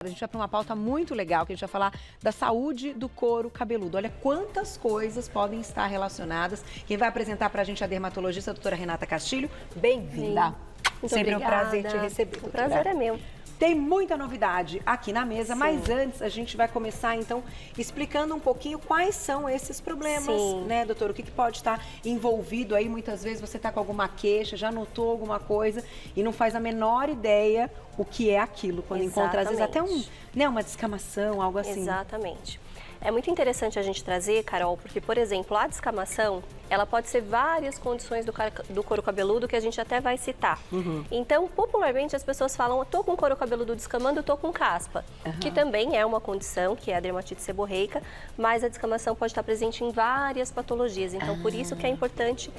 A gente vai para uma pauta muito legal, que a gente vai falar da saúde do couro cabeludo. Olha quantas coisas podem estar relacionadas. Quem vai apresentar para a gente é a dermatologista, a doutora Renata Castilho. Bem-vinda. Sempre obrigada. Um prazer te receber. O prazer é meu. Tem muita novidade aqui na mesa, Sim. mas antes a gente vai começar, então, explicando um pouquinho quais são esses problemas, Sim. né, doutora? O que pode estar envolvido aí? Muitas vezes você está com alguma queixa, já notou alguma coisa e não faz a menor ideia o que é aquilo. Quando encontra, às vezes, até uma descamação, algo assim. Exatamente. É muito interessante a gente trazer, Carol, porque, por exemplo, a descamação, ela pode ser várias condições do couro cabeludo que a gente até vai citar. Então, popularmente, as pessoas falam, eu tô com couro cabeludo descamando, eu tô com caspa, que também é uma condição, que é a dermatite seborreica, mas a descamação pode estar presente em várias patologias. Então, por isso que é importante.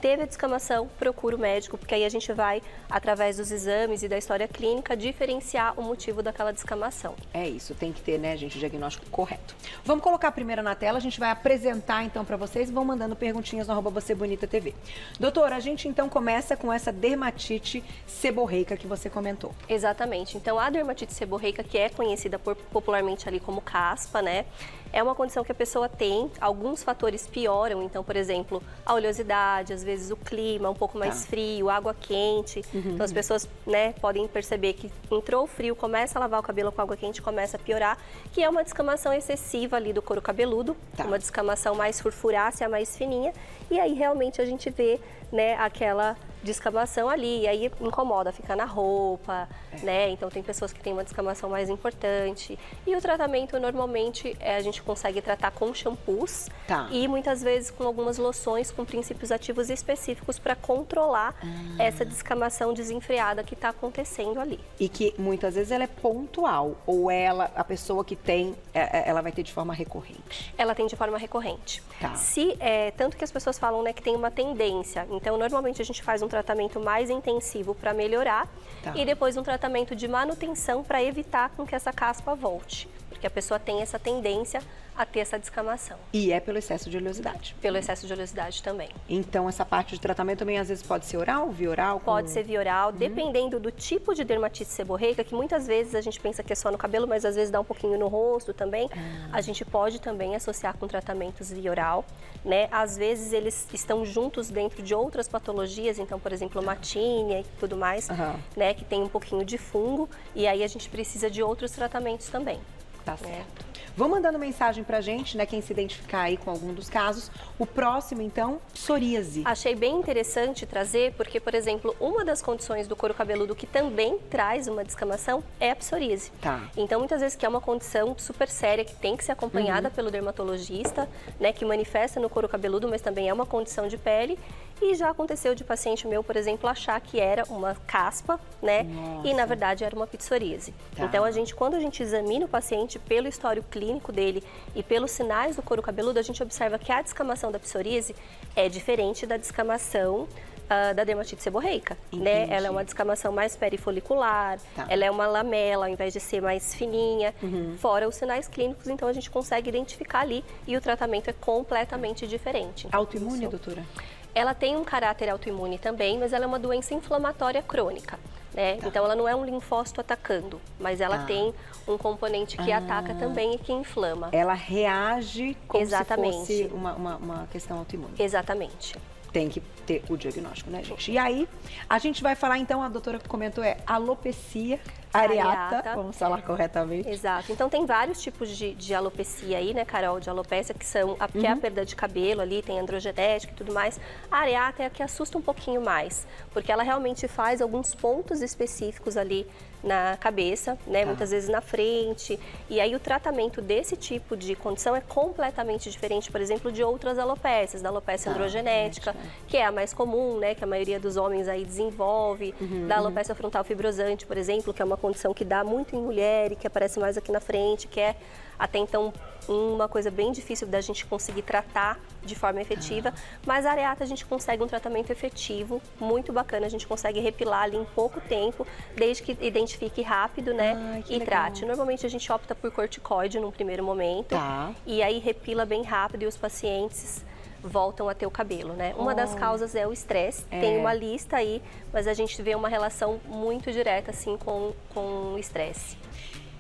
Teve a descamação, procura o médico, porque aí a gente vai, através dos exames e da história clínica, diferenciar o motivo daquela descamação. É isso, tem que ter, né, gente, o diagnóstico correto. Vamos colocar a primeira na tela, a gente vai apresentar então para vocês, vão mandando perguntinhas no @VocêBonitaTV. Doutora, a gente então começa com essa dermatite seborreica que você comentou. Exatamente. Então, a dermatite seborreica, que é conhecida popularmente ali como caspa, né? É uma condição que a pessoa tem, alguns fatores pioram, então, por exemplo, a oleosidade, às vezes o clima um pouco mais frio, água quente. Então, as pessoas, né, podem perceber que entrou o frio, começa a lavar o cabelo com água quente, começa a piorar, que é uma descamação excessiva ali do couro cabeludo, uma descamação mais furfurácea, mais fininha, e aí realmente a gente vê, né, aquela descamação ali, e aí incomoda, fica na roupa, né? Então tem pessoas que têm uma descamação mais importante. E o tratamento normalmente a gente consegue tratar com shampoos e muitas vezes com algumas loções com princípios ativos específicos para controlar essa descamação desenfreada que está acontecendo ali. E que muitas vezes ela é pontual, ou a pessoa que tem, ela vai ter de forma recorrente? Ela tem de forma recorrente. Tanto que as pessoas falam, né, que tem uma tendência. Então, normalmente a gente faz um tratamento mais intensivo para melhorar e depois um tratamento de manutenção para evitar com que essa caspa volte. Porque a pessoa tem essa tendência a ter essa descamação. E é pelo excesso de oleosidade? Pelo excesso de oleosidade também. Então, essa parte de tratamento também às vezes pode ser oral, via oral? Pode ser via oral, dependendo do tipo de dermatite seborreica, que muitas vezes a gente pensa que é só no cabelo, mas às vezes dá um pouquinho no rosto também. A gente pode também associar com tratamentos via oral, né? Às vezes eles estão juntos dentro de outras patologias, então, por exemplo, uma tínia e tudo mais, né? Que tem um pouquinho de fungo, e aí a gente precisa de outros tratamentos também. Tá certo. Vão mandando mensagem pra gente, né, quem se identificar aí com algum dos casos. O próximo, então, psoríase. Achei bem interessante trazer, porque, por exemplo, uma das condições do couro cabeludo que também traz uma descamação é a psoríase. Então, muitas vezes que é uma condição super séria, que tem que ser acompanhada pelo dermatologista, né, que manifesta no couro cabeludo, mas também é uma condição de pele. E já aconteceu de paciente meu, por exemplo, achar que era uma caspa, né? E na verdade era uma psoríase. Então quando a gente examina o paciente pelo histórico clínico dele e pelos sinais do couro cabeludo, a gente observa que a descamação da psoríase é diferente da descamação da dermatite seborreica, né? Ela é uma descamação mais perifolicular, ela é uma lamela ao invés de ser mais fininha, fora os sinais clínicos, então a gente consegue identificar ali e o tratamento é completamente diferente. Então, autoimune, doutora? Ela tem um caráter autoimune também, mas ela é uma doença inflamatória crônica, né? Então ela não é um linfócito atacando, mas ela tem um componente que ataca também e que inflama. Ela reage como se fosse uma questão autoimune. Exatamente. Tem que ter o diagnóstico, né, gente? E aí, a gente vai falar, então, a doutora comentou, alopecia areata. Vamos falar corretamente. Exato. Então, tem vários tipos de alopecia aí, né, Carol, de alopécia, que são que é a perda de cabelo ali, tem androgenética e tudo mais. A areata é a que assusta um pouquinho mais, porque ela realmente faz alguns pontos específicos ali na cabeça, né, muitas vezes na frente. E aí, o tratamento desse tipo de condição é completamente diferente, por exemplo, de outras alopécias, da alopecia androgenética, que é a mais comum, né, que a maioria dos homens aí desenvolve, da alopecia frontal fibrosante, por exemplo, que é uma condição que dá muito em mulher e que aparece mais aqui na frente, que é até então uma coisa bem difícil da gente conseguir tratar de forma efetiva, mas a areata a gente consegue um tratamento efetivo, muito bacana, a gente consegue repilar ali em pouco tempo, desde que identifique rápido, né, e trate. Normalmente a gente opta por corticoide num primeiro momento, e aí repila bem rápido e os pacientes voltam a ter o cabelo, né? Uma das causas é o estresse, tem uma lista aí, mas a gente vê uma relação muito direta, assim, com o estresse.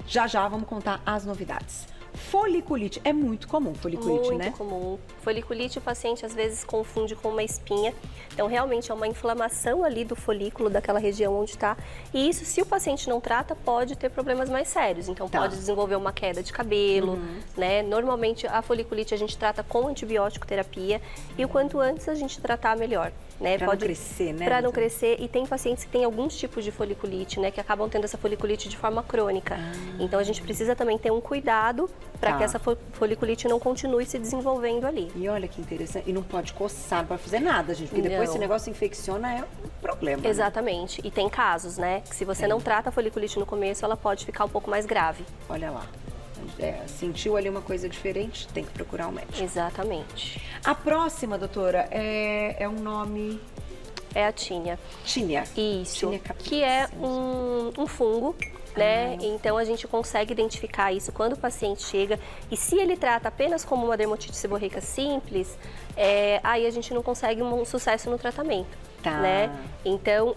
Já já vamos contar as novidades. Foliculite, é muito comum foliculite, muito né? Muito comum. Foliculite o paciente às vezes confunde com uma espinha. Então, realmente é uma inflamação ali do folículo, daquela região onde está. E isso, se o paciente não trata, pode ter problemas mais sérios. Então, pode desenvolver uma queda de cabelo, né? Normalmente, a foliculite a gente trata com antibiótico terapia. E o quanto antes a gente tratar, melhor. Né? Pra não crescer, né? Para não crescer. E tem pacientes que têm alguns tipos de foliculite, né? Que acabam tendo essa foliculite de forma crônica. Então, a gente precisa também ter um cuidado para que essa foliculite não continue se desenvolvendo ali. E olha que interessante. E não pode coçar, não pode fazer nada, gente. Porque depois esse negócio infecciona, é um problema. Exatamente. Né? E tem casos, né? Que se você não trata a foliculite no começo, ela pode ficar um pouco mais grave. Olha lá. Sentiu ali uma coisa diferente, tem que procurar um médico. Exatamente. A próxima, doutora, é um nome... É a tínia. Tínia. Isso. Tínia capitis. Que é um fungo, né? Então a gente consegue identificar isso quando o paciente chega. E se ele trata apenas como uma dermatite seborreica simples, aí a gente não consegue um sucesso no tratamento. Né? Então,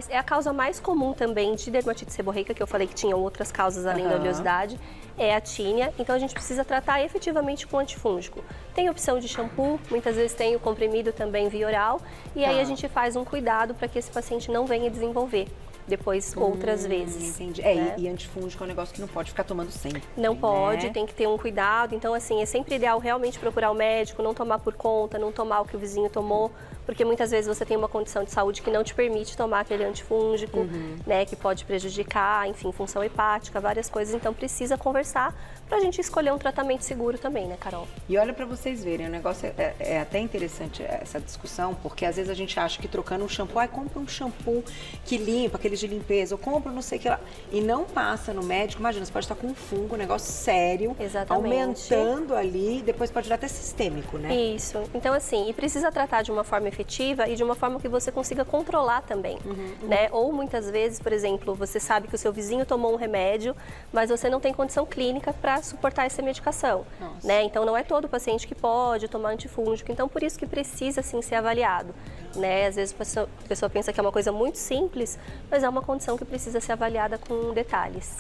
é a causa mais comum também de dermatite seborreica, que eu falei que tinham outras causas além da oleosidade, é a tínia. Então, a gente precisa tratar efetivamente com antifúngico. Tem opção de shampoo, muitas vezes tem o comprimido também via oral, e aí a gente faz um cuidado para que esse paciente não venha desenvolver depois outras vezes. Entendi. Né? E antifúngico é um negócio que não pode ficar tomando sempre. Não pode, né? Tem que ter um cuidado. Então, assim, é sempre ideal realmente procurar o médico, não tomar por conta, não tomar o que o vizinho tomou, porque muitas vezes você tem uma condição de saúde que não te permite tomar aquele antifúngico, né, que pode prejudicar, enfim, função hepática, várias coisas. Então, precisa conversar pra gente escolher um tratamento seguro também, né, Carol? E olha pra vocês verem, o negócio é até interessante essa discussão, porque às vezes a gente acha que trocando um shampoo, compra um shampoo que limpa, aquele de limpeza, ou compra não sei o que lá, e não passa no médico. Imagina, você pode estar com um fungo, um negócio sério, aumentando ali, depois pode virar até sistêmico, né? Isso. Então, assim, e precisa tratar de uma forma efetiva e de uma forma que você consiga controlar também, né? Ou muitas vezes, por exemplo, você sabe que o seu vizinho tomou um remédio, mas você não tem condição clínica para suportar essa medicação, né? Então, não é todo paciente que pode tomar antifúngico, então por isso que precisa, sim, ser avaliado, né? Às vezes a pessoa pensa que é uma coisa muito simples, mas é uma condição que precisa ser avaliada com detalhes.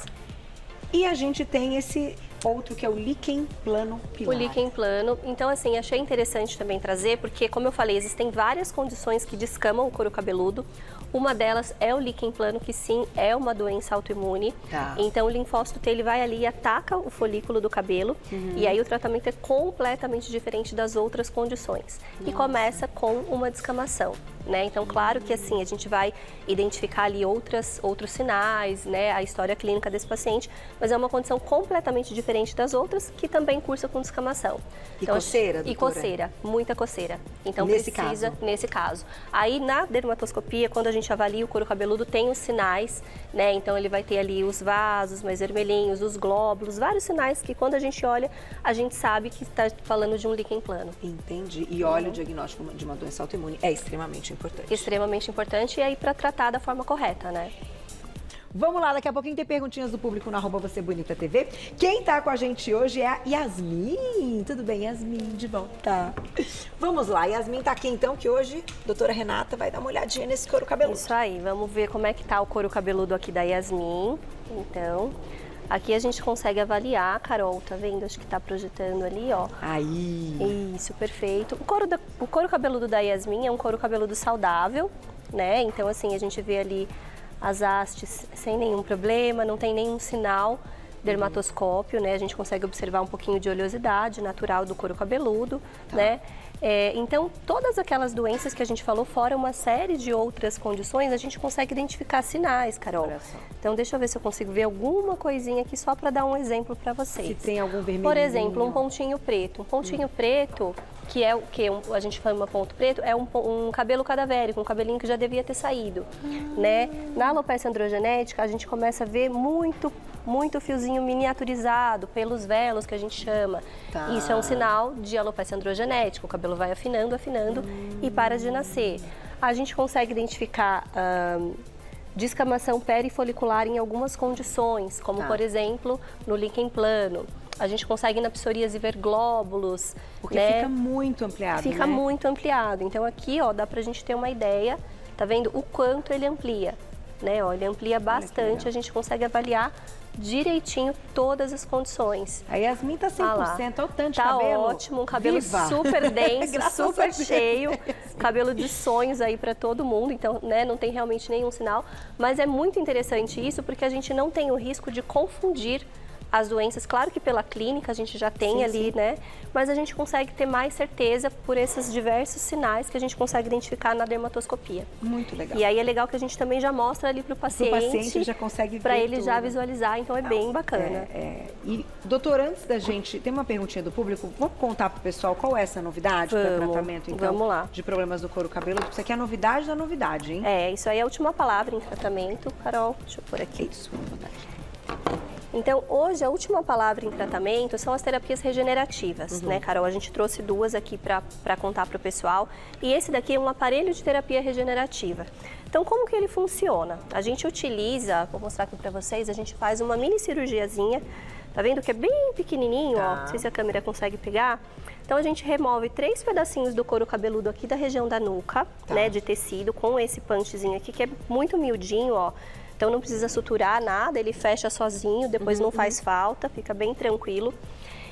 E a gente tem esse outro que é o líquen plano pilar. O líquen plano. Então, assim, achei interessante também trazer, porque, como eu falei, existem várias condições que descamam o couro cabeludo. Uma delas é o líquen plano, que sim, é uma doença autoimune. Então, o linfócito T, ele vai ali e ataca o folículo do cabelo. E aí o tratamento é completamente diferente das outras condições. E começa com uma descamação. Né? Então, claro que assim, a gente vai identificar ali outros sinais, né? A história clínica desse paciente, mas é uma condição completamente diferente das outras, que também cursa com descamação. E então, coceira, doutora? E coceira, muita coceira. Então, nesse caso. Aí, na dermatoscopia, quando a gente avalia o couro cabeludo, tem os sinais, né? Então, ele vai ter ali os vasos mais vermelhinhos, os glóbulos, vários sinais que quando a gente olha, a gente sabe que está falando de um líquen plano. Entendi. E olha, o diagnóstico de uma doença autoimune é extremamente importante. Extremamente importante, e aí para tratar da forma correta, né? Vamos lá, daqui a pouquinho tem perguntinhas do público no @VocêBonitaTV. Quem tá com a gente hoje é a Yasmin. Tudo bem, Yasmin? De volta. Vamos lá, Yasmin tá aqui então, que hoje a doutora Renata vai dar uma olhadinha nesse couro cabeludo. Isso aí, vamos ver como é que tá o couro cabeludo aqui da Yasmin. Então, aqui a gente consegue avaliar, Carol, tá vendo? Acho que tá projetando ali, ó. Aí. Isso, perfeito. O couro cabeludo da Yasmin é um couro cabeludo saudável, né? Então, assim, a gente vê ali as hastes sem nenhum problema, não tem nenhum sinal dermatoscópio, né? A gente consegue observar um pouquinho de oleosidade natural do couro cabeludo, né? Então, todas aquelas doenças que a gente falou, fora uma série de outras condições, a gente consegue identificar sinais, Carol. Então, deixa eu ver se eu consigo ver alguma coisinha aqui só para dar um exemplo para vocês. Se tem algum vermelhinho. Por exemplo, um pontinho preto. Um pontinho preto, que é o que a gente chama ponto preto, é um cabelo cadavérico, um cabelinho que já devia ter saído, né? Na alopecia androgenética, a gente começa a ver muito fiozinho miniaturizado, pelos velos que a gente chama. Isso é um sinal de alopecia androgenética, o cabelo vai afinando e para de nascer. A gente consegue identificar descamação perifolicular em algumas condições, como por exemplo, no líquen plano. A gente consegue na psoríase ver glóbulos. Porque fica muito ampliado, Fica muito ampliado. Então aqui, ó, dá pra gente ter uma ideia, tá vendo? O quanto ele amplia, né? Ó, ele amplia bastante, a gente consegue avaliar direitinho todas as condições. A Yasmin tá 100%, olha o tanto de tá cabelo. Ótimo, um cabelo Viva. super denso, Graças super a Deus. cheio, cabelo de sonhos aí para todo mundo, então, né, não tem realmente nenhum sinal, mas é muito interessante isso porque a gente não tem o risco de confundir as doenças. Claro que pela clínica a gente já tem ali, né? Mas a gente consegue ter mais certeza por esses diversos sinais que a gente consegue identificar na dermatoscopia. Muito legal. E aí é legal que a gente também já mostra ali para o paciente. O paciente já consegue ver para ele tudo. Já visualizar, então é bem bacana. E, doutor, antes da gente... Tem uma perguntinha do público. Vamos contar pro pessoal qual é essa novidade para tratamento, então, vamos lá. de problemas do couro cabeludo? Isso aqui é a novidade da novidade, hein? Isso aí é a última palavra em tratamento. Carol, deixa eu pôr aqui. Isso, vamos botar aqui. Então, hoje, a última palavra em tratamento são as terapias regenerativas, né, Carol? A gente trouxe duas aqui para contar para o pessoal. E esse daqui é um aparelho de terapia regenerativa. Então, como que ele funciona? A gente utiliza, vou mostrar aqui para vocês, a gente faz uma mini cirurgiazinha. Tá vendo que é bem pequenininho, ó? Não sei se a câmera consegue pegar. Então, a gente remove 3 pedacinhos do couro cabeludo aqui da região da nuca, né, de tecido, com esse punchzinho aqui, que é muito miudinho, ó. Então não precisa suturar nada, ele fecha sozinho, depois não faz falta, fica bem tranquilo.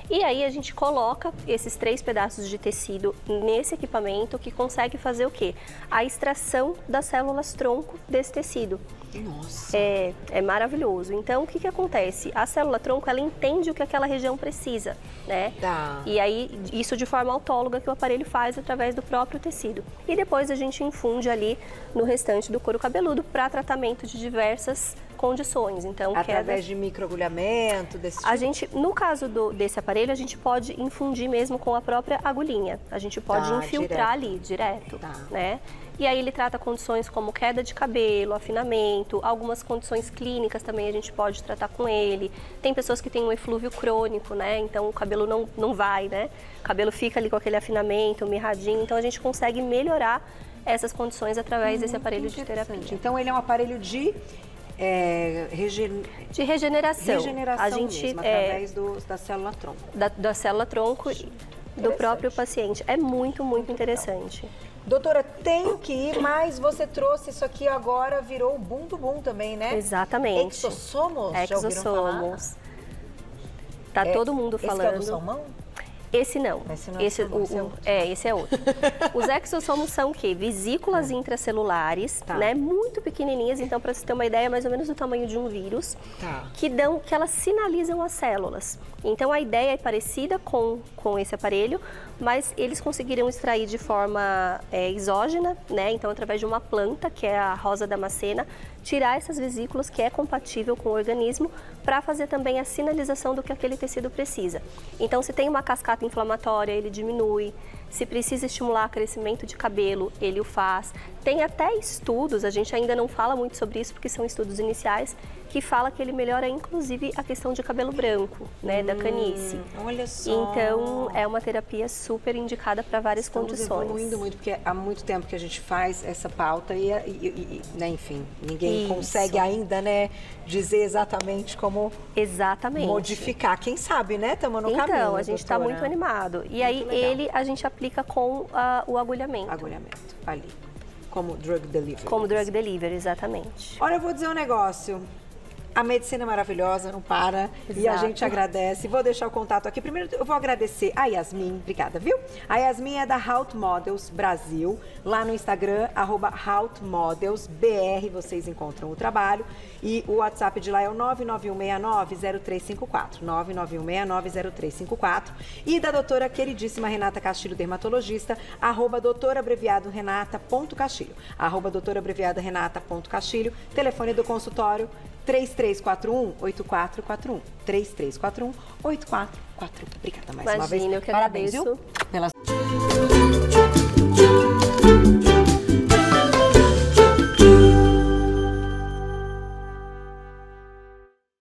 E aí a gente coloca esses 3 pedaços de tecido nesse equipamento que consegue fazer o quê? A extração das células tronco desse tecido. Nossa! É maravilhoso. Então, o que acontece? A célula tronco, ela entende o que aquela região precisa, né? E aí, isso de forma autóloga que o aparelho faz através do próprio tecido. E depois a gente infunde ali no restante do couro cabeludo para tratamento de diversas condições. Então, através de microagulhamento, desse tipo? A gente, no caso desse aparelho, a gente pode infundir mesmo com a própria agulhinha. A gente pode infiltrar direto, né? E aí ele trata condições como queda de cabelo, afinamento, algumas condições clínicas também a gente pode tratar com ele. Tem pessoas que têm um eflúvio crônico, né? Então o cabelo não vai, né? O cabelo fica ali com aquele afinamento, mirradinho. Então a gente consegue melhorar essas condições através desse aparelho de terapia. Então ele é um aparelho de regeneração. A gente mesmo, através da célula tronco. Da célula tronco do próprio paciente. É muito, muito interessante. Doutora, tenho que ir, mas você trouxe isso aqui agora, virou o boom do boom também, né? Exatamente. Exossomos? Já ouviram falar? Tá todo mundo falando. Esse é o do salmão? Esse não. Esse é outro. Os exossomos são o quê? Vesículas intracelulares, né? Muito pequenininhas, então para você ter uma ideia, mais ou menos do tamanho de um vírus, que elas sinalizam as células. Então a ideia é parecida com esse aparelho, mas eles conseguiram extrair de forma exógena, né? Então através de uma planta, que é a rosa damascena, tirar essas vesículas que é compatível com o organismo para fazer também a sinalização do que aquele tecido precisa. Então se tem uma cascata inflamatória, ele diminui. Se precisa estimular crescimento de cabelo, ele o faz. Tem até estudos, a gente ainda não fala muito sobre isso porque são estudos iniciais, que fala que ele melhora inclusive a questão de cabelo branco, né, da canice. Olha só. Então é uma terapia super indicada para várias condições. Estamos evoluindo muito, porque há muito tempo que a gente faz essa pauta e né, enfim, ninguém consegue ainda, né, dizer exatamente como modificar. Quem sabe, né? Estamos no caminho. Então, a gente está muito animado. E aí a gente aplica com o agulhamento. Agulhamento, ali. Como drug delivery. Como drug delivery, exatamente. Olha, eu vou dizer um negócio. A medicina é maravilhosa, não para. Exato. E a gente agradece. Vou deixar o contato aqui. Primeiro, eu vou agradecer a Yasmin. Obrigada, viu? A Yasmin é da Haute Models Brasil. Lá no Instagram, @HauteModelsBR, vocês encontram o trabalho. E o WhatsApp de lá é o 991690354. 991690354. E da doutora queridíssima Renata Castilho, dermatologista, @doutorabreviadorenata.castilho. @doutorabreviadorenata.castilho. Telefone do consultório 3341-8441. 3341-8441. Obrigada mais uma vez. Imagina, eu que Parabéns, agradeço. viu?